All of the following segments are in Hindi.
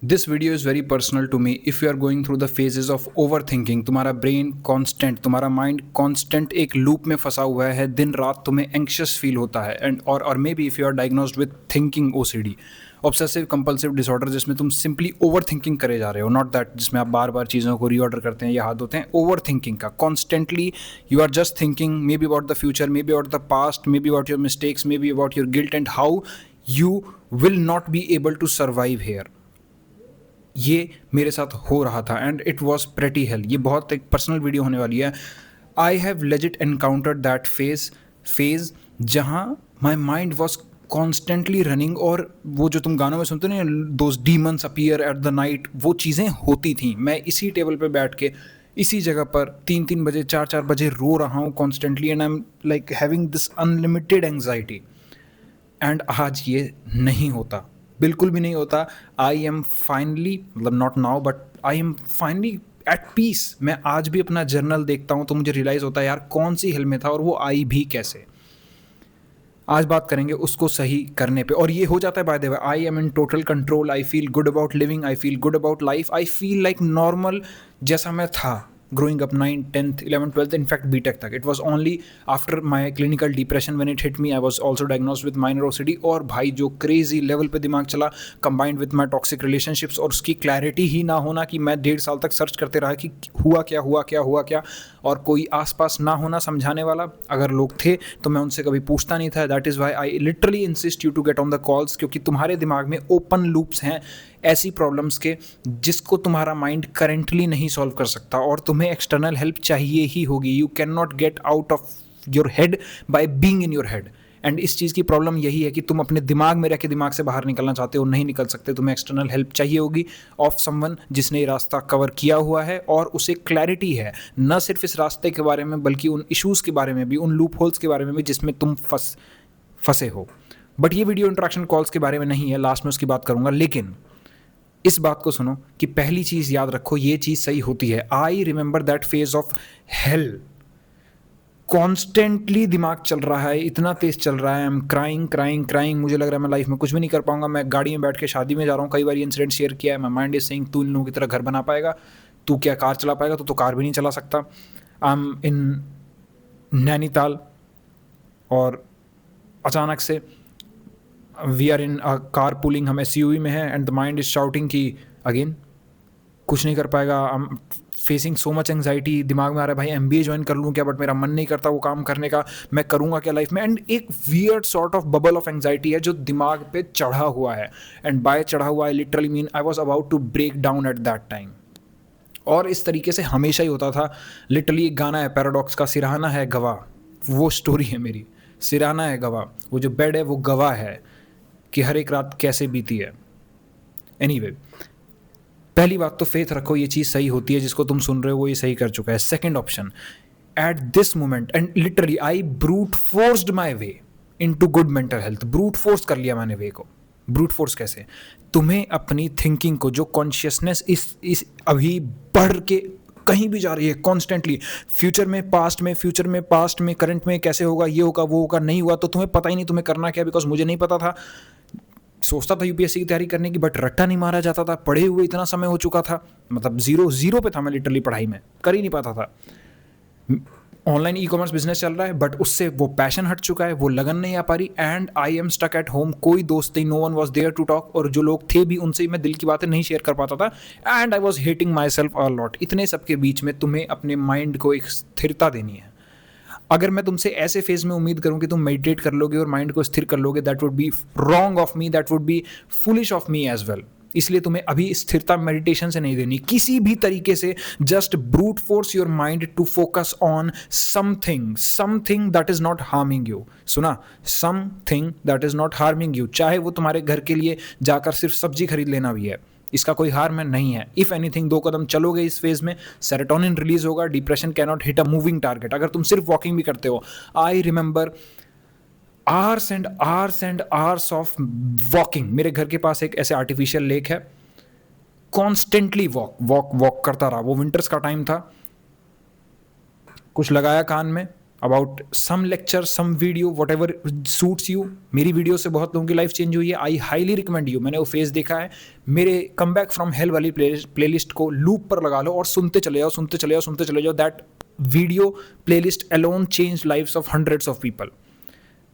This video is very personal to me if you are going through the phases of overthinking. तुम्हारा ब्रेन कांस्टेंट, तुम्हारा माइंड कांस्टेंट एक लूप में फंसा हुआ है, दिन रात तुम्हें एंक्शस फील होता है एंड और maybe if you are diagnosed with thinking OCD, obsessive compulsive disorder, जिसमें तुम सिंपली ओवर थिंकिंग करे जा रहे हो, नॉट दैट जिसमें आप बार बार चीज़ों को रीऑर्डर करते हैं या हाथ धोते हैं। ओवर थिंकिंग का constantly you are just thinking maybe about the future, maybe about the past, maybe about your mistakes, maybe about your guilt and how you will not be able to survive here. ये मेरे साथ हो रहा था and it was pretty hell. ये बहुत एक पर्सनल वीडियो होने वाली है। I have legit encountered that phase जहाँ my mind was constantly running, और वो जो तुम गानों में सुनते हो ना, those demons appear at the night, वो चीज़ें होती थी। मैं इसी टेबल पे बैठ के इसी जगह पर 3-3 बजे 4-4 बजे रो रहा हूँ constantly and I am like having this unlimited anxiety. And आज ये नहीं होता, बिल्कुल भी नहीं होता। आई एम फाइनली, मतलब not now but I am finally at peace. मैं आज भी अपना जर्नल देखता हूँ तो मुझे रियलाइज़ होता है यार कौन सी हिल में था और वो आई भी कैसे। आज बात करेंगे उसको सही करने पे, और ये हो जाता है by the way. I am in total control, I feel good about living, I feel good about life, I feel like normal जैसा मैं था growing up 9th 10th 11th 12th, in fact BTech तक। it was only after my clinical depression when it hit me, I was also diagnosed with minor OCD। और भाई जो crazy level पे दिमाग चला combined with my toxic relationships, और उसकी clarity ही ना होना कि मैं 1.5 साल तक सर्च करते रहा कि हुआ क्या हुआ क्या हुआ क्या, और कोई आसपास ना होना समझाने वाला। अगर लोग थे तो मैं उनसे कभी पूछता नहीं था। That is why I literally insist you to get on the calls, क्योंकि तुम्हारे दिमाग में ओपन लूप्स हैं ऐसी प्रॉब्लम्स के जिसको तुम्हारा माइंड करेंटली नहीं सॉल्व कर सकता, और तुम्हें एक्सटर्नल हेल्प चाहिए ही होगी। You can not gate out of your head by being in your head. And इस चीज़ की प्रॉब्लम यही है कि तुम अपने दिमाग में रह के दिमाग से बाहर निकलना चाहते हो, नहीं निकल सकते। तुम्हें एक्सटर्नल हेल्प चाहिए होगी ऑफ समवन जिसने ये रास्ता कवर किया हुआ है और उसे क्लैरिटी है, न सिर्फ इस रास्ते के बारे में बल्कि उन इश्यूज़ के बारे में भी, उन लूप होल्स के बारे में भी जिसमें तुम फंसे हो। बट ये वीडियो इंट्रैक्शन कॉल्स के बारे में नहीं है, लास्ट में उसकी बात करूंगा। लेकिन इस बात को सुनो कि पहली चीज़ याद रखो, ये चीज़ सही होती है। I remember that phase of hell. Constantly दिमाग चल रहा है, इतना तेज चल रहा है, I am crying crying crying. मुझे लग रहा है मैं लाइफ में कुछ भी नहीं कर पाऊंगा। मैं गाड़ी में बैठ के शादी में जा रहा हूँ, कई बार ये इंसिडेंट शेयर किया है। माई माइंड इज सेइंग तू इन लोगों की तरह घर बना पाएगा, तू क्या कार चला पाएगा, तो कार भी नहीं चला सकता। आई एम इन नैनीताल और अचानक से we are in carpooling, हम SUV में हैं and the mind is shouting कि अगेन कुछ नहीं कर पाएगा। I am facing so much anxiety. दिमाग में आ रहा है भाई MBA ज्वाइन कर लूँ क्या, बट मेरा मन नहीं करता वो काम करने का, मैं करूँगा क्या लाइफ में। एंड एक weird sort of bubble of anxiety है जो दिमाग पे चढ़ा हुआ है। एंड बाय चढ़ा हुआ I literally mean I was about to break down at that time. और इस तरीके से हमेशा ही होता था। लिटरली एक गाना है पैराडॉक्स का, सिरहाना है गवाह, वो स्टोरी है मेरी। सिरहाना है गवाह, वो जो बेड है वो गवाह है कि हर एक रात कैसे बीती है। एनीवे, पहली बात तो फेथ रखो, ये चीज़ सही होती है, जिसको तुम सुन रहे हो वो ये सही कर चुका है। Second option, at this moment and literally I brute forced my way into good mental health. Brute force कर लिया मैंने वे को। ब्रूट फोर्स कैसे? तुम्हें अपनी थिंकिंग को, जो कॉन्शियसनेस इस अभी बढ़ के कहीं भी जा रही है कॉन्स्टेंटली, फ्यूचर में पास्ट में, फ्यूचर में पास्ट में, करंट में कैसे होगा, ये होगा वो होगा, नहीं हुआ तो तुम्हें पता ही नहीं तुम्हें करना क्या। बिकॉज मुझे नहीं पता था, सोचता था UPSC की तैयारी करने की, बट रट्टा नहीं मारा जाता था। पढ़े हुए इतना समय हो चुका था, मतलब जीरो पे था मैं लिटरली पढ़ाई में, कर ही नहीं पाता था। ऑनलाइन E-कॉमर्स बिजनेस चल रहा है बट उससे वो पैशन हट चुका है, वो लगन नहीं आ पा रही। And I am stuck at home, कोई दोस्त नहीं, no one was there to talk, और जो लोग थे भी उनसे मैं दिल की बातें नहीं शेयर कर पाता था। And I was hating my self a lot. इतने सबके बीच में तुम्हें अपने माइंड को एक स्थिरता देनी है। अगर मैं तुमसे ऐसे फेज में उम्मीद करूं कि तुम मेडिटेट कर लोगे और माइंड को स्थिर कर लोगे, that would be wrong of me, that would be foolish of me as well. इसलिए तुम्हें अभी स्थिरता मेडिटेशन से नहीं देनी, किसी भी तरीके से। Just brute force your mind to focus on something that is not harming you. सुना, something that is not harming you. चाहे वो तुम्हारे घर के लिए जाकर सिर्फ सब्जी खरीद लेना भी है, इसका कोई हार्म नहीं है। इफ एनीथिंग 2 कदम चलोगे इस फेज में, सेरोटोनिन रिलीज होगा, depression can not hit a moving target. अगर तुम सिर्फ वॉकिंग भी करते हो, I remember hours and hours of walking. मेरे घर के पास एक ऐसे आर्टिफिशियल लेक है, कॉन्स्टेंटली वॉक करता रहा। वो विंटर्स का टाइम था, कुछ लगाया कान में, about some lecture, some video, whatever suits you. मेरी वीडियो से बहुत लोगों की लाइफ चेंज हुई है। आई हाईली रिकमेंड यू, मैंने वो फेज देखा है। मेरे कम बैक फ्रॉम हेल वाली प्लेलिस्ट को लूप पर लगा लो और सुनते चले जाओ, सुनते चले जाओ, सुनते चले जाओ। That video playlist alone change lives of hundreds of people.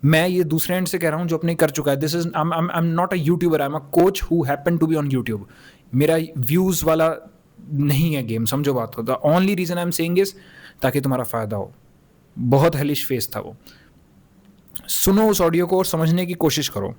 मैं ये दूसरे एंड से कह रहा हूँ जो अपने कर चुका है। This is I am not a YouTuber, I am a coach who happen to be on YouTube. मेरा व्यूज वाला नहीं है गेम, समझो बात को। The only reason I am saying is ताकि तुम्हारा फायदा हो। बहुत हेलिश फेस था वो। सुनो उस ऑडियो को और समझने की कोशिश करो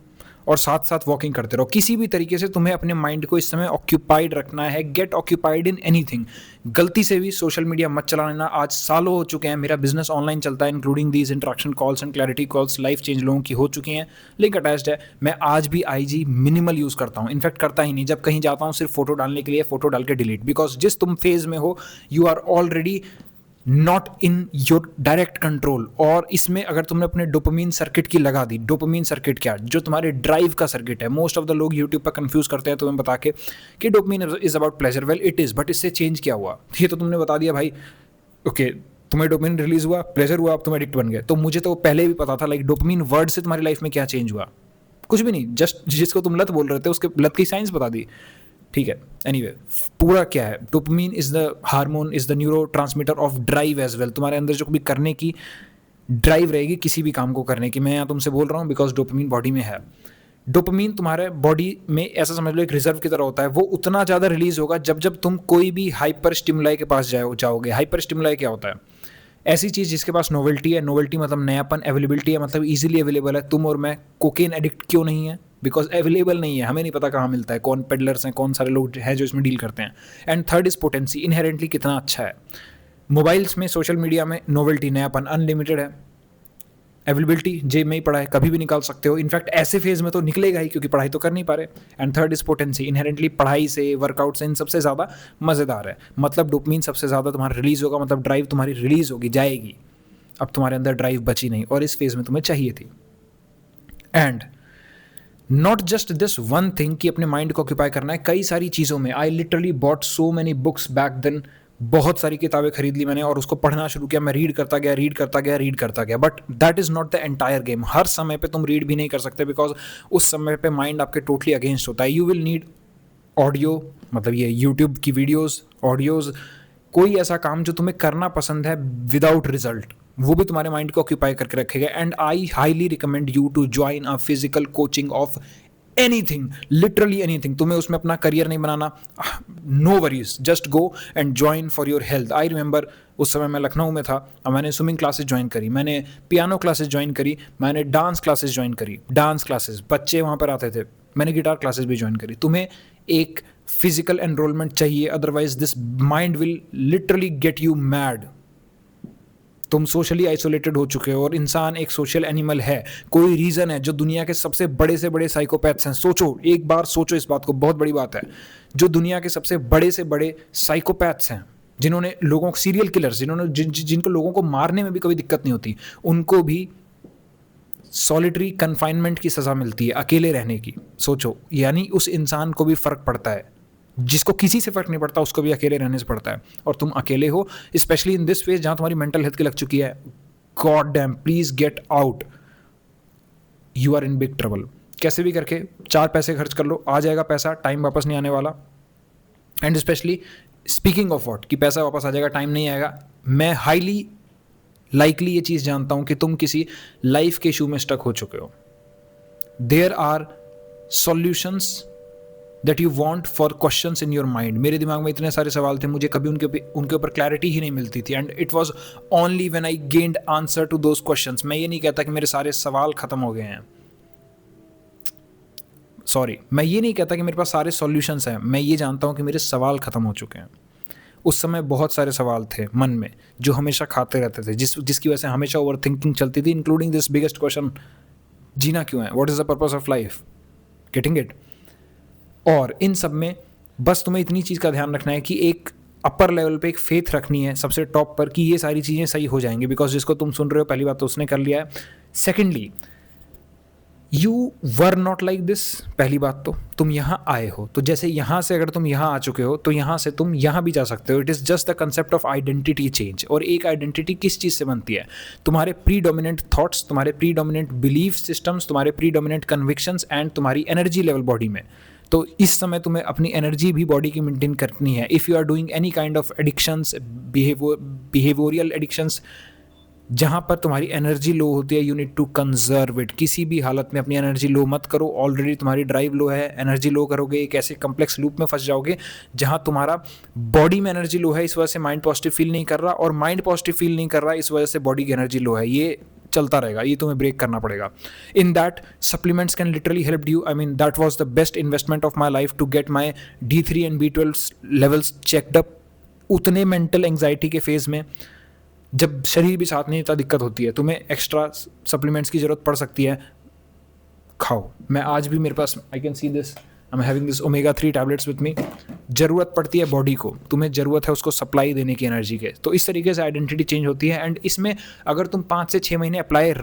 और साथ साथ वॉकिंग करते रहो। किसी भी तरीके से तुम्हें अपने माइंड को इस समय ऑक्यूपाइड रखना है। Get occupied in anything. गलती से भी सोशल मीडिया मत चला लेना। आज सालों हो चुके हैं, मेरा बिजनेस ऑनलाइन चलता है, including these interaction calls and clarity calls. Life change लोगों की हो चुकी हैं, लिंक अटैच्ड है। मैं आज भी IG मिनिमल यूज़ करता हूँ, इनफैक्ट करता ही नहीं। जब कहीं जाता हूँ सिर्फ फोटो डालने के लिए, फोटो डाल के डिलीट। बिकॉज जिस तुम फेज में हो, you are already not in your direct control. और इसमें अगर तुमने अपने डोपामीन सर्किट की लगा दी, डोपामीन सर्किट क्या, जो तुम्हारे ड्राइव का सर्किट है। मोस्ट ऑफ द लोग यूट्यूब पर कंफ्यूज करते हैं तुम्हें बता के कि dopamine is about pleasure. Well it is, but इससे चेंज क्या हुआ ये तो तुमने बता दिया भाई। ओके, तुम्हें डोपामीन रिलीज हुआ, प्लेजर हुआ, अब तुम एडिक्ट बन गए। तो मुझे तो पहले भी पता था लाइक डोपामीन वर्ड से तुम्हारी लाइफ में क्या चेंज हुआ, कुछ भी नहीं। जस्ट जिसको तुम लत बोल रहे थे उसके लत की साइंस बता दी, ठीक है। एनीवे, पूरा क्या है, dopamine is the hormone, is the neurotransmitter of drive as well. तुम्हारे अंदर जो भी करने की ड्राइव रहेगी किसी भी काम को करने की, मैं यहाँ तुमसे बोल रहा हूँ बिकॉज डोपामीन बॉडी में है। डोपामीन तुम्हारे बॉडी में ऐसा समझ लो एक रिजर्व की तरह होता है। वो उतना ज़्यादा रिलीज होगा जब जब तुम कोई भी हाइपर स्टिमुलाई के पास जाओगे। हाइपर स्टिमुलाई क्या होता है? ऐसी चीज़ जिसके पास नोवेल्टी है। नोवेल्टी मतलब नयापन, अवेलेबिलिटी है मतलब इजीली अवेलेबल है। तुम और मैं कोकेन एडिक्ट क्यों नहीं है? बिकॉज अवेलेबल नहीं है, हमें नहीं पता कहाँ मिलता है, कौन पेडलर्स हैं, कौन सारे लोग हैं जो इसमें डील करते हैं। And third is potency, inherently कितना अच्छा है। मोबाइल्स में, सोशल मीडिया में नोवेल्टी, नयापन अनलिमिटेड है। अवेलेबिलिटी जेब में ही पड़ा है, कभी भी निकाल सकते हो। इनफैक्ट ऐसे फेज में तो निकलेगा ही क्योंकि पढ़ाई तो कर नहीं पा रहे। And third is potency, inherently पढ़ाई से, वर्कआउट से, इन सबसे ज़्यादा मज़ेदार है। मतलब डोपामीन सबसे ज़्यादा तुम्हारा रिलीज होगा, मतलब ड्राइव तुम्हारी रिलीज होगी, जाएगी। अब तुम्हारे अंदर ड्राइव बची नहीं और इस फेज में तुम्हें चाहिए थी। And not just this one thing कि अपने माइंड को ऑक्यूपाई करना है, कई सारी चीज़ों में। I literally bought so many books back then. बहुत सारी किताबें खरीद ली मैंने और उसको पढ़ना शुरू किया। मैं रीड करता गया, रीड करता गया, रीड करता गया। But that is not the entire game. हर समय पे तुम रीड भी नहीं कर सकते बिकॉज उस समय पे माइंड आपके टोटली अगेंस्ट होता है। यू विल नीड ऑडियो, मतलब ये यूट्यूब की वीडियोज़, ऑडियोज़, कोई ऐसा काम जो तुम्हें करना पसंद है विदाउट रिजल्ट, वो भी तुम्हारे माइंड को ऑक्यूपाई करके रखेगा। And I highly recommend you to join a physical coaching of anything, literally anything. तुम्हें उसमें अपना करियर नहीं बनाना, no worries, just go and join for your health. I remember उस समय मैं लखनऊ में था और मैंने स्विमिंग क्लासेस ज्वाइन करी, मैंने पियानो क्लासेस ज्वाइन करी, मैंने डांस क्लासेस ज्वाइन करी। डांस क्लासेस, बच्चे वहाँ पर आते थे। मैंने गिटार क्लासेस भी ज्वाइन करी। तुम्हें एक फिजिकल एनरोलमेंट चाहिए, otherwise this mind will literally get you mad. तुम सोशली आइसोलेटेड हो चुके हो और इंसान एक सोशल एनिमल है। कोई रीज़न है जो दुनिया के सबसे बड़े से बड़े साइकोपैथ्स हैं। सोचो, एक बार सोचो इस बात को, बहुत बड़ी बात है। जो दुनिया के सबसे बड़े से बड़े साइकोपैथ्स हैं, जिन्होंने लोगों को, सीरियल किलर्स, जिन्होंने जिनको लोगों को मारने में भी कभी दिक्कत नहीं होती, उनको भी सॉलिटरी कन्फाइनमेंट की सज़ा मिलती है, अकेले रहने की। सोचो, यानी उस इंसान को भी फ़र्क पड़ता है। जिसको किसी से फ़र्क नहीं पड़ता उसको भी अकेले रहने से पड़ता है। और तुम अकेले हो, स्पेशली इन दिस फेज जहाँ तुम्हारी मेंटल हेल्थ की लग चुकी है। God damn, please get out, you are in big trouble. कैसे भी करके 4 पैसे खर्च कर लो, आ जाएगा पैसा, टाइम वापस नहीं आने वाला। And specially speaking of what, कि पैसा वापस आ जाएगा, टाइम नहीं आएगा। मैं हाईली लाइकली ये चीज़ जानता हूँ कि तुम किसी लाइफ के इशू में स्टक हो चुके हो। There are solutions that you want for questions in your mind. मेरे दिमाग में इतने सारे सवाल थे, मुझे कभी उनके ऊपर क्लैरिटी ही नहीं मिलती थी। And it was only when I gained answer to those questions. मैं ये नहीं कहता कि मेरे सारे सवाल खत्म हो गए हैं, सॉरी, मैं ये नहीं कहता कि मेरे पास सारे सॉल्यूशंस हैं। मैं ये जानता हूँ कि मेरे सवाल खत्म हो चुके हैं। उस समय बहुत सारे सवाल थे मन में जो हमेशा खाते रहते थे, जिसकी वजह से हमेशा ओवर थिंकिंग चलती थी, इंक्लूडिंग दिस बिगेस्ट क्वेश्चन, जीना क्यों है, what is the purpose of life, getting it. और इन सब में बस तुम्हें इतनी चीज़ का ध्यान रखना है कि एक अपर लेवल पे एक फेथ रखनी है सबसे टॉप पर कि ये सारी चीज़ें सही हो जाएंगी। बिकॉज जिसको तुम सुन रहे हो, पहली बात तो उसने कर लिया है। Secondly, you were not like this. पहली बात तो तुम यहाँ आए हो, तो जैसे यहाँ से अगर तुम यहाँ आ चुके हो तो यहाँ से तुम यहाँ भी जा सकते हो। It is just the concept of identity change. और एक आइडेंटिटी किस चीज़ से बनती है? तुम्हारे प्री डोमिनेंट थॉट्स, तुम्हारे प्री डोमिनेंट बिलीफ सिस्टम्स, तुम्हारे प्री डोमिनेंट कन्विक्शंस एंड तुम्हारी एनर्जी लेवल बॉडी में। तो इस समय तुम्हें अपनी एनर्जी भी बॉडी की मेंटेन करनी है। If you are doing any kind of addictions, behavioural addictions, जहाँ पर तुम्हारी एनर्जी लो होती है, you need to conserve it. किसी भी हालत में अपनी एनर्जी लो मत करो। ऑलरेडी तुम्हारी ड्राइव लो है, एनर्जी लो करोगे एक ऐसे कम्प्लेक्स लूप में फंस जाओगे जहाँ तुम्हारा बॉडी में एनर्जी लो है, इस वजह से माइंड पॉजिटिव फील नहीं कर रहा, और माइंड पॉजिटिव फील नहीं कर रहा इस वजह से बॉडी की एनर्जी लो है। ये चलता रहेगा, ये तुम्हें ब्रेक करना पड़ेगा। In that supplements can literally help you. I mean that was the best investment of my life to get my D3 and B12 levels checked up. उतने मेंटल एंग्जाइटी के फेज में जब शरीर भी साथ नहीं देता दिक्कत होती है, तुम्हें एक्स्ट्रा सप्लीमेंट्स की ज़रूरत पड़ सकती है, खाओ। मैं आज भी मेरे पास, I can see this, I am having this omega-3 tablets with me. ज़रूरत पड़ती है बॉडी को, तुम्हें ज़रूरत है उसको सप्लाई देने की एनर्जी के। तो इस तरीके से आइडेंटिटी चेंज होती है। एंड इसमें अगर तुम 5 से 6 महीने अप्लाई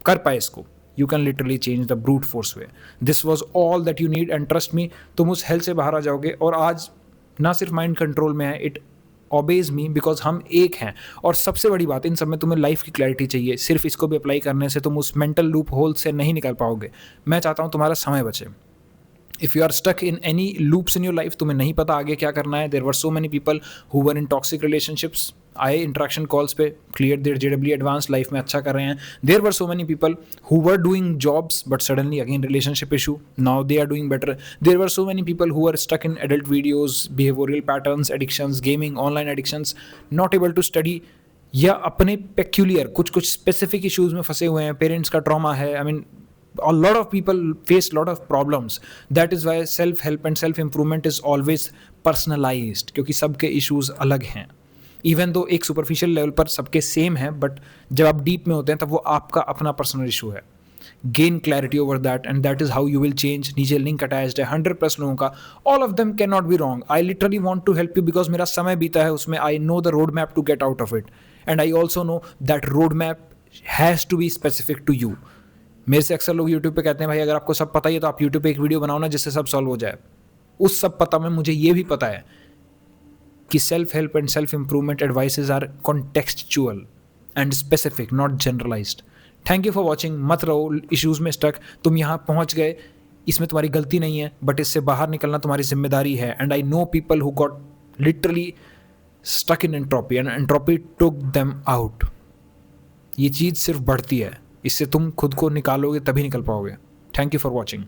कर पाए इसको, you can literally change the brute force way. This was all that you need and trust me, तुम उस हेल्थ से बाहर आ जाओगे। और आज ना सिर्फ माइंड कंट्रोल में है, इट ओबेज मी बिकॉज हम एक हैं। और सबसे बड़ी बात, इन सब में तुम्हें लाइफ की क्लैरिटी चाहिए। सिर्फ इसको भी अप्लाई करने से तुम उस मेंटल लूप होल से नहीं निकल पाओगे। मैं चाहता हूँ तुम्हारा समय बचे। If you are stuck in any loops in your life, तुम्हें नहीं पता आगे क्या करना है। There were so many people who were in toxic relationships, आए इंट्रैक्शन कॉल्स पे, clear there JEE advance, life में अच्छा कर रहे हैं। There were so many people who were doing jobs but suddenly again relationship issue, now they are doing better. There were so many people who are stuck in adult videos, behavioural patterns, addictions, gaming, online addictions, not able to study, या अपने पेक्यूलियर कुछ स्पेसिफिक इशूज़ में फंसे हुए हैं। पेरेंट्स का ट्रॉमा है, I mean a lot of people face lot of problems. That is why self help and self improvement is always personalized, क्योंकि सबके issues अलग हैं। इवन दो एक सुपरफिशियल लेवल पर सबके सेम है, बट जब आप डीप में होते हैं तब वो आपका अपना पर्सनल इशू है। Gain clarity over that and that is how you will change. नीचे लिंक अटैच्ड है 100+ लोगों का, all of them can not be wrong. I literally want to help you because मेरा समय बीता है उसमें। I know the road map to get out of it and I also know that road map has to be specific to you. मेरे से अक्सर लोग यूट्यूब पे कहते हैं भाई अगर आपको सब पता ही है तो आप यूट्यूब पे एक वीडियो बनाओ ना जिससे सब सॉल्व हो जाए। उस सब पता में मुझे ये भी पता है कि self help and self improvement advices are contextual and specific, not generalised. Thank you for watching. मत रहो इश्यूज़ में स्टक। तुम यहाँ पहुँच गए, इसमें तुम्हारी गलती नहीं है, बट इससे बाहर निकलना तुम्हारी जिम्मेदारी है। And I know people who got literally stuck in entropy and entropy took them out. ये चीज़ सिर्फ बढ़ती है, इससे तुम खुद को निकालोगे तभी निकल पाओगे। Thank you for watching.